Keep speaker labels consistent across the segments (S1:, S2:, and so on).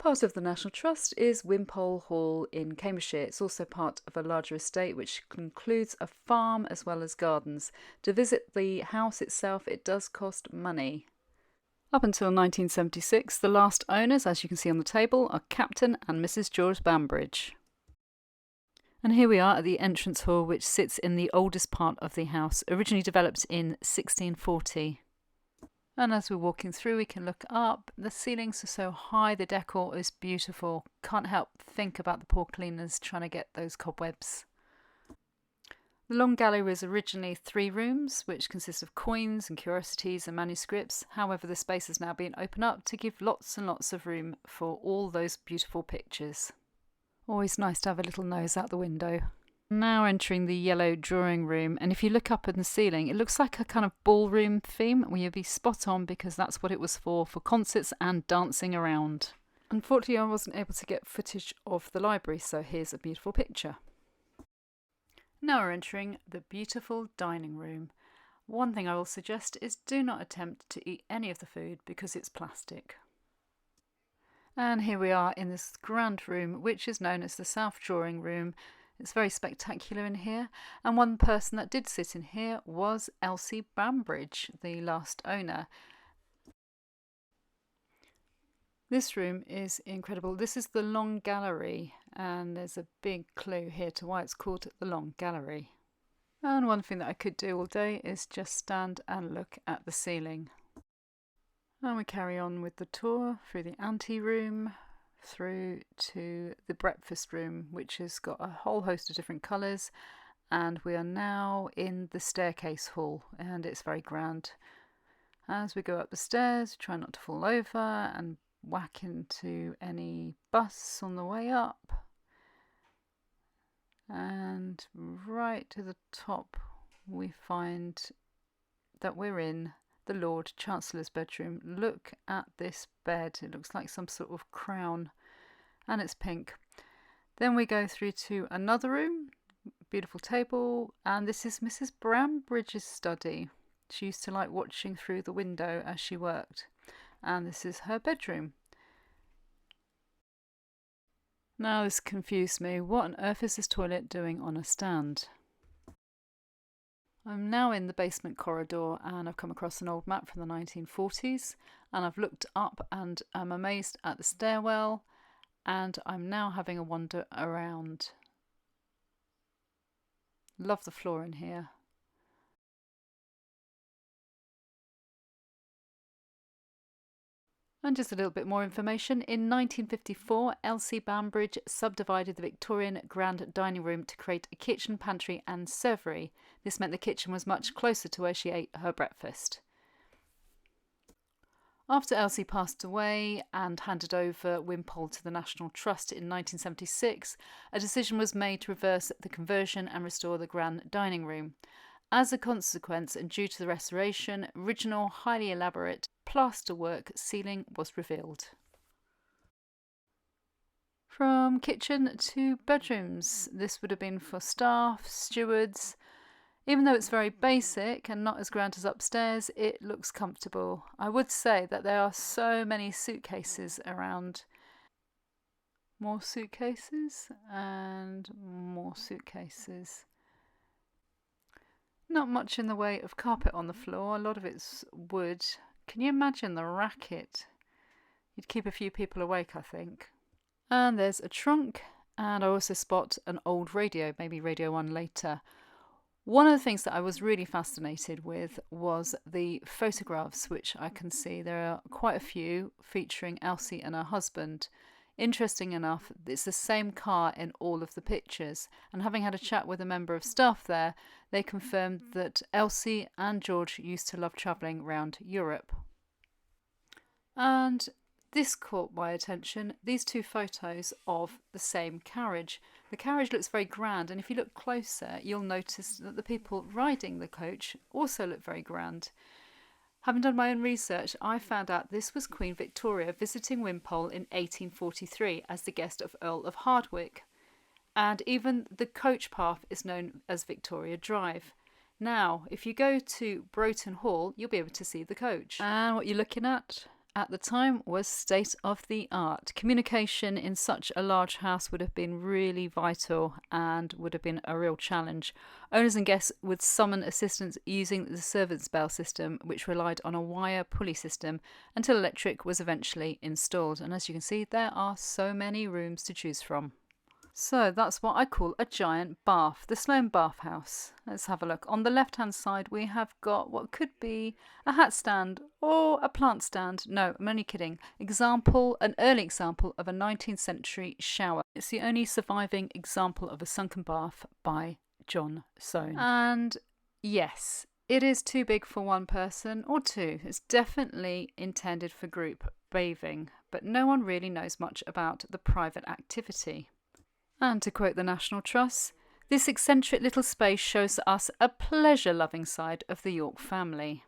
S1: Part of the National Trust is Wimpole Hall in Cambridgeshire. It's also part of a larger estate which includes a farm as well as gardens. To visit the house itself, it does cost money. Up until 1976, the last owners, as you can see on the table, are Captain and Mrs. George Bambridge. And here we are at the entrance hall, which sits in the oldest part of the house, originally developed in 1640. And as we're walking through, we can look up. The ceilings are so high, the decor is beautiful. Can't help think about the poor cleaners trying to get those cobwebs. The long gallery was originally 3 rooms, which consist of coins and curiosities and manuscripts. However, the space has now been opened up to give lots and lots of room for all those beautiful pictures. Always nice to have a little nose out the window. Now entering the yellow drawing room, and if you look up in the ceiling, it looks like a kind of ballroom theme. Well, you'll be spot on because that's what it was for concerts and dancing around. Unfortunately, I wasn't able to get footage of the library, so here's a beautiful picture. Now we're entering the beautiful dining room. One thing I will suggest is do not attempt to eat any of the food because it's plastic. And here we are in this grand room, which is known as the South Drawing Room. It's very spectacular in here, and one person that did sit in here was Elsie Bambridge, the last owner. This room is incredible. This is the Long Gallery, and there's a big clue here to why it's called the Long Gallery. And one thing that I could do all day is just stand and look at the ceiling. And we carry on with the tour through the ante room, through to the breakfast room, which has got a whole host of different colours, and we are now in the staircase hall, and it's very grand. As we go up the stairs, try not to fall over and whack into any bus on the way up, and right to the top we find that we're in the Lord Chancellor's bedroom. Look at this bed, it looks like some sort of crown, and it's pink. Then we go through to another room, beautiful table, and this is Mrs. Bambridge's study. She used to like watching through the window as she worked, and this is her bedroom. Now this confused me. What on earth is this toilet doing on a stand? I'm now in the basement corridor, and I've come across an old map from the 1940s, and I've looked up and I'm amazed at the stairwell, and I'm now having a wander around. Love the floor in here. And just a little bit more information. In 1954, Elsie Bambridge subdivided the Victorian grand dining room to create a kitchen, pantry and servery. This meant the kitchen was much closer to where she ate her breakfast. After Elsie passed away and handed over Wimpole to the National Trust in 1976, a decision was made to reverse the conversion and restore the grand dining room. As a consequence, and due to the restoration, original highly elaborate plasterwork ceiling was revealed. From kitchen to bedrooms, this would have been for staff, stewards. Even though it's very basic and not as grand as upstairs, it looks comfortable. I would say that there are so many suitcases around. More suitcases and more suitcases. Not much in the way of carpet on the floor, a lot of it's wood. Can you imagine the racket? You'd keep a few people awake, I think. And there's a trunk, and I also spot an old radio, maybe Radio 1 later. One of the things that I was really fascinated with was the photographs, which I can see. There are quite a few featuring Elsie and her husband. Interesting enough, it's the same car in all of the pictures, and having had a chat with a member of staff there, they confirmed that Elsie and George used to love travelling around Europe. And this caught my attention, these 2 photos of the same carriage. The carriage looks very grand, and if you look closer, you'll notice that the people riding the coach also look very grand. Having done my own research, I found out this was Queen Victoria visiting Wimpole in 1843 as the guest of Earl of Hardwicke. And even the coach path is known as Victoria Drive. Now, if you go to Broughton Hall, you'll be able to see the coach. And what you're looking at, at the time was state of the art. Communication in such a large house would have been really vital and would have been a real challenge. Owners and guests would summon assistance using the servants' bell system, which relied on a wire pulley system until electric was eventually installed. And as you can see, there are so many rooms to choose from. So that's what I call a giant bath, the Sloane Bath House. Let's have a look. On the left hand side we have got what could be a hat stand or a plant stand. No, I'm only kidding. An early example of a 19th century shower. It's the only surviving example of a sunken bath by John Soane. And yes, it is too big for one person or two. It's definitely intended for group bathing, but no one really knows much about the private activity. And to quote the National Trust, this eccentric little space shows us a pleasure-loving side of the York family.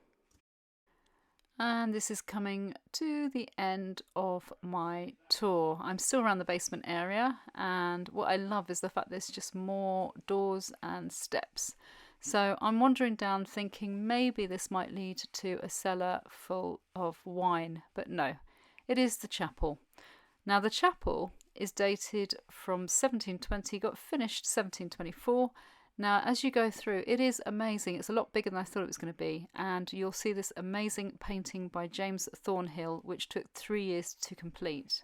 S1: And this is coming to the end of my tour. I'm still around the basement area, and what I love is the fact there's just more doors and steps. So I'm wandering down thinking maybe this might lead to a cellar full of wine, but no, it is the chapel. Now the chapel is dated from 1720, got finished 1724. Now as you go through, it is amazing. It's a lot bigger than I thought it was going to be, and you'll see this amazing painting by James Thornhill, which took 3 years to complete.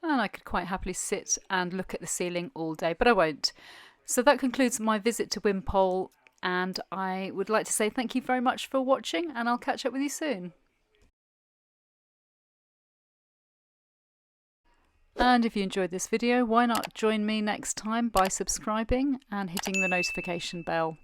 S1: And I could quite happily sit and look at the ceiling all day, but I won't. So that concludes my visit to Wimpole, and I would like to say thank you very much for watching, and I'll catch up with you soon. And if you enjoyed this video, why not join me next time by subscribing and hitting the notification bell.